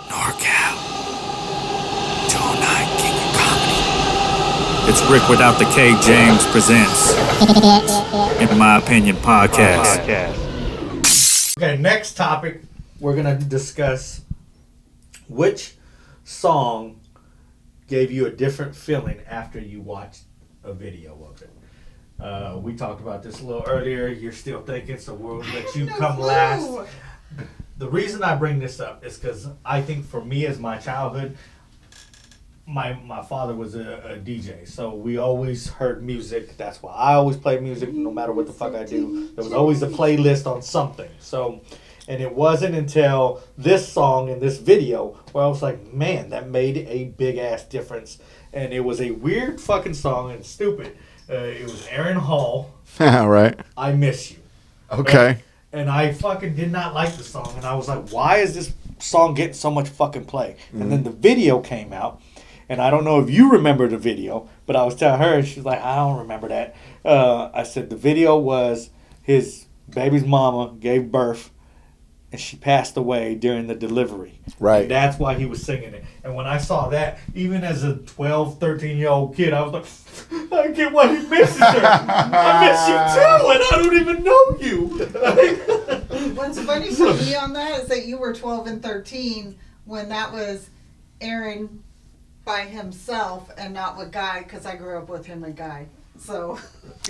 NorCal. 209 King of Comedy. It's Rick without the K. James presents, in my opinion, podcast. Okay, next topic, we're going to discuss which song gave you a different feeling after you watched a video of it. We talked about this a little earlier. You're still thinking, so we'll let you come last. The reason I bring this up is because I think for me as my childhood, my father was a DJ, so we always heard music. That's why I always play music no matter what the fuck I do. There was always a playlist on something. So, and it wasn't until this song and this video where I was like, man, that made a big ass difference. And it was a weird fucking song and stupid. It was Aaron Hall. Right. I Miss You. Okay. Right? And I fucking did not like the song. And I was like, why is this song getting so much fucking play? Mm-hmm. And then the video came out. And I don't know if you remember the video, but I was telling her, she's like, I don't remember that. I said the video was his baby's mama gave birth. And she passed away during the delivery. Right. And that's why he was singing it. And when I saw that, even as a 12, 13-year-old kid, I was like, I get why he misses her. I miss you too, and I don't even know you. What's funny for me on that is that you were 12 and 13 when that was Aaron by himself and not with Guy, because I grew up with him and Guy. So.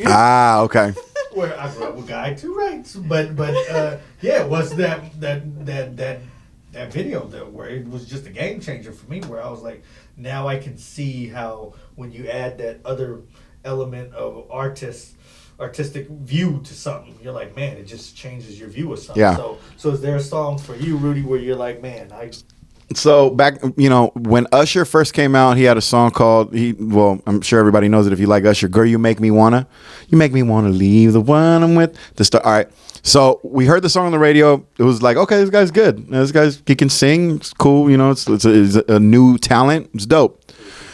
Ah, okay. Where I grew up with Guy too, right? But yeah, it was that video where it was just a game changer for me. Where I was like, now I can see how when you add that other element of artistic view to something, you're like, man, it just changes your view of something. Yeah. So is there a song for you, Rudy, where you're like, man, So back, when Usher first came out, he had a song called, I'm sure everybody knows it if you like Usher, Girl, You Make Me Wanna Leave the One I'm With. All right. So we heard the song on the radio. It was like, okay, this guy's good. He can sing. It's cool. It's a new talent. It's dope.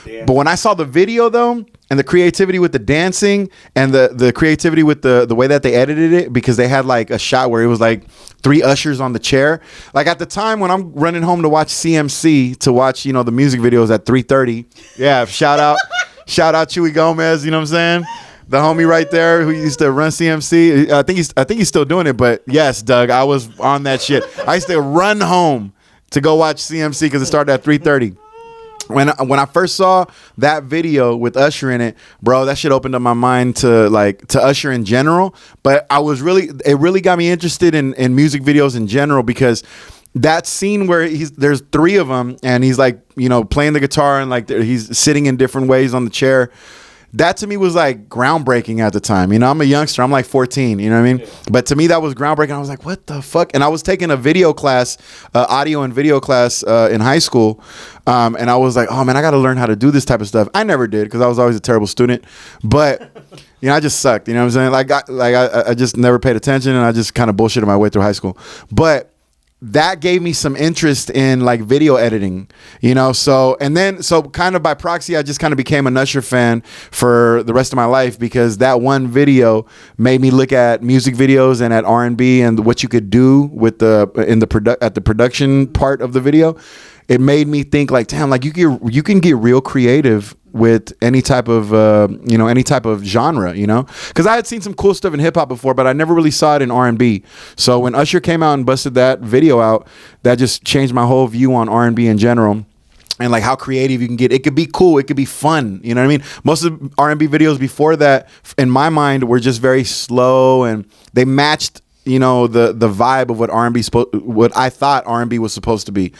Yeah. But when I saw the video though, and the creativity with the dancing and the creativity with the way that they edited it, because they had like a shot where it was like 3 ushers on the chair. Like at the time when I'm running home to watch CMC, to watch, the music videos at 3:30. Yeah, shout out Chewy Gomez, you know what I'm saying? The homie right there who used to run CMC. I think he's still doing it, but yes, Doug, I was on that shit. I used to run home to go watch CMC because it started at 3:30. When I first saw that video with Usher in it, bro, that shit opened up my mind to Usher in general. But it really got me interested in music videos in general, because that scene where there's 3 of them and he's like, playing the guitar and like he's sitting in different ways on the chair. That to me was like groundbreaking at the time. I'm a youngster. I'm like 14, you know what I mean? Yeah. But to me, that was groundbreaking. I was like, what the fuck? And I was taking a video class, audio and video class in high school. And I was like, oh man, I got to learn how to do this type of stuff. I never did, because I was always a terrible student. But, I just sucked. You know what I'm saying? I just never paid attention, and I just kind of bullshitted my way through high school. But that gave me some interest in like video editing, so kind of by proxy, I just kind of became an Usher fan for the rest of my life, because that one video made me look at music videos and at R&B and what you could do with at the production part of the video. It made me think like, damn, like you can get real creative with any type of genre, because I had seen some cool stuff in hip hop before, but I never really saw it in R&B. So when Usher came out and busted that video out, that just changed my whole view on R&B in general. And like how creative you can get. It could be cool. It could be fun. You know what I mean? Most of the R&B videos before that, in my mind, were just very slow, and they matched the vibe of what I thought R&B was supposed to be.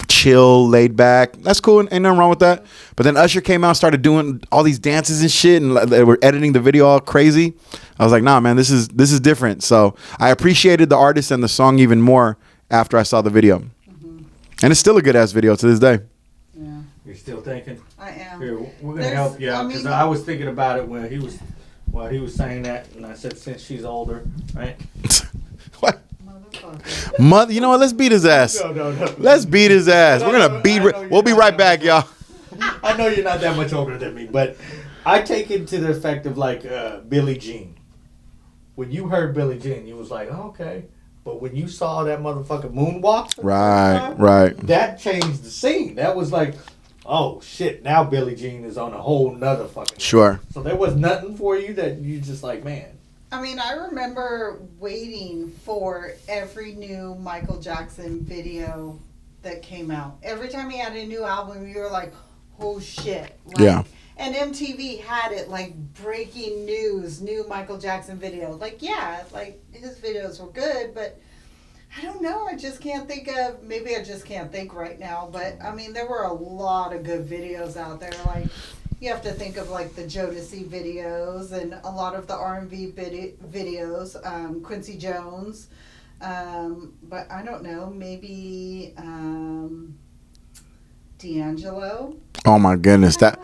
Chill, laid back. That's cool. Ain't nothing wrong with that. But then Usher came out, started doing all these dances and shit, and they were editing the video all crazy. I was like, nah, man, this is different. So I appreciated the artist and the song even more after I saw the video. Mm-hmm. And it's still a good ass video to this day. Yeah. You're still thinking? I am. Here, we're going to help you out, because I was thinking about it when he was saying that, and I said, since she's older, right? What? Mother, you know what? Let's beat his ass. No. Let's beat his ass. We're gonna beat. We'll be right back, y'all. I know you're not that much older than me, but I take it to the effect of like Billie Jean. When you heard Billie Jean, you was like, oh, okay, But when you saw that motherfucker moonwalk, Right. that changed the scene. That was like, oh shit, now Billie Jean is on a whole nother fucking level. Sure. So there was nothing for you that you just like, man. I mean, I remember waiting for every new Michael Jackson video that came out. Every time he had a new album, you were like, oh shit. Like, Yeah. And MTV had it like breaking news, new Michael Jackson video. Like, yeah, like his videos were good, but I don't know. I just can't think of, maybe I just can't think right now, but I mean, there were a lot of good videos out there. Like, you have to think of like the Jodeci videos and a lot of the R&B videos, Quincy Jones. But I don't know, maybe D'Angelo. Oh my goodness, that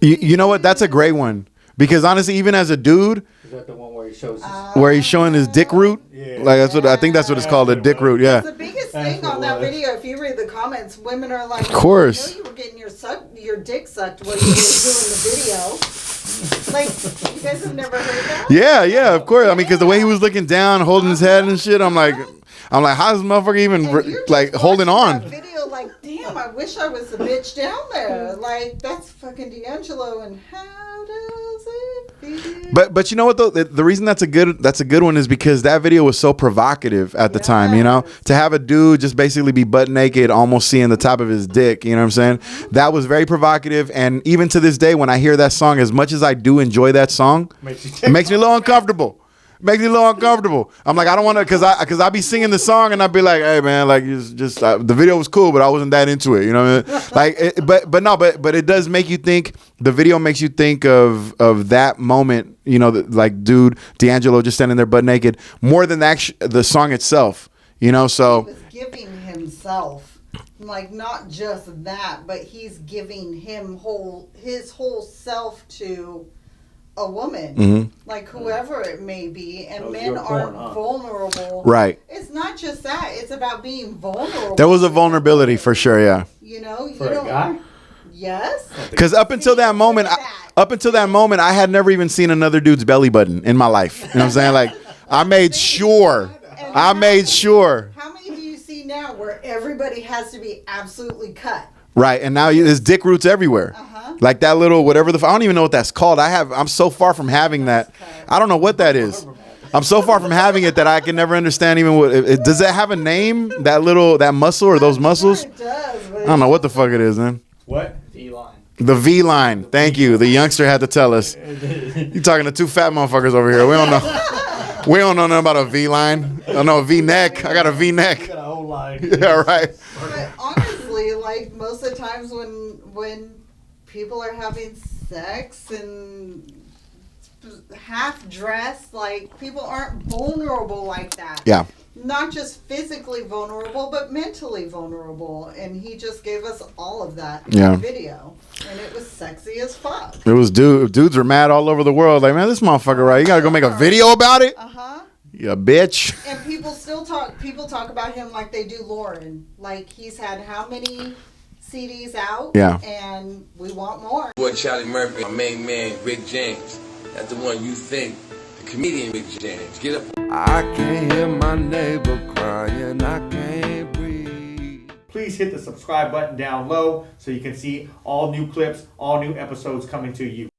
you know what? That's a great one because honestly, even as a dude, Is that the one where he shows his... where he's showing his dick root, Yeah. like that's what I think that's what it's called, a dick root. Yeah. The biggest That's thing what on it that was. video, if you read the comments, women are like, Of course. "I know you were getting your dick sucked while you were doing the video." Like, you guys have never heard that? Yeah, of course. I mean, because the way he was looking down, holding his head and shit, I'm like, how's this motherfucker even And you're like just holding watching on? that video like, damn, I wish I was the bitch down there. Like, that's fucking D'Angelo, and how does it feel? But you know what though? The reason that's a good one is because that video was so provocative at the time. You know, Yes. to have a dude just basically be butt naked, almost seeing the top of his dick. You know what I'm saying? That was very provocative. And even to this day, when I hear that song, as much as I do enjoy that song, it makes me a little uncomfortable. Makes me a little uncomfortable. I'm like, I don't want to, cause I be singing the song and I'd be like, hey man, like it's just the video was cool, but I wasn't that into it. You know what I mean? Like, but it does make you think. The video makes you think of that moment. You know, like dude D'Angelo just standing there butt naked, more than the song itself. You know, so He was giving himself, like, not just that, but he's giving his whole self to a woman, Mm-hmm. like whoever it may be, and That was men your are porn, huh? vulnerable. right. It's not just that; it's about being vulnerable. There was a vulnerability for sure. Yeah. You know, you For a don't. guy? Yes. Because up until that moment, I had never even seen another dude's belly button in my life. You know what I'm saying? Like, I made sure. How many do you see now where everybody has to be absolutely cut? Right, and now there's dick roots everywhere. Uh-huh. Like that little whatever I don't even know what that's called. I'm so far from having that. I don't know what that is. I'm so far from having it that I can never understand even what. Does that have a name? That muscle or those muscles? Sure it does, but I don't know what the fuck it is, man. What? D-line. The V line. Thank you. The youngster had to tell us. You talking to two fat motherfuckers over here. We don't know. We don't know nothing about a V line. I know a V neck. I got a V You neck. got a whole line. Yeah, right. But honestly, like most of the times when people are having sex and half dressed, like people aren't vulnerable like that. Yeah. Not just physically vulnerable, but mentally vulnerable. And he just gave us all of that in Yeah. the video. And it was sexy as fuck. It was dudes were mad all over the world. Like, man, this motherfucker, right? You gotta go make a video about it? Uh-huh. You bitch. And people talk about him like they do Lauren. Like he's had how many CDs out? Yeah. And we want more. Boy Charlie Murphy, my main man Rick James. That's the one you think, the comedian Rick James. Get up. I can't hear my neighbor crying, I can't breathe. Please hit the subscribe button down low so you can see all new clips, all new episodes coming to you.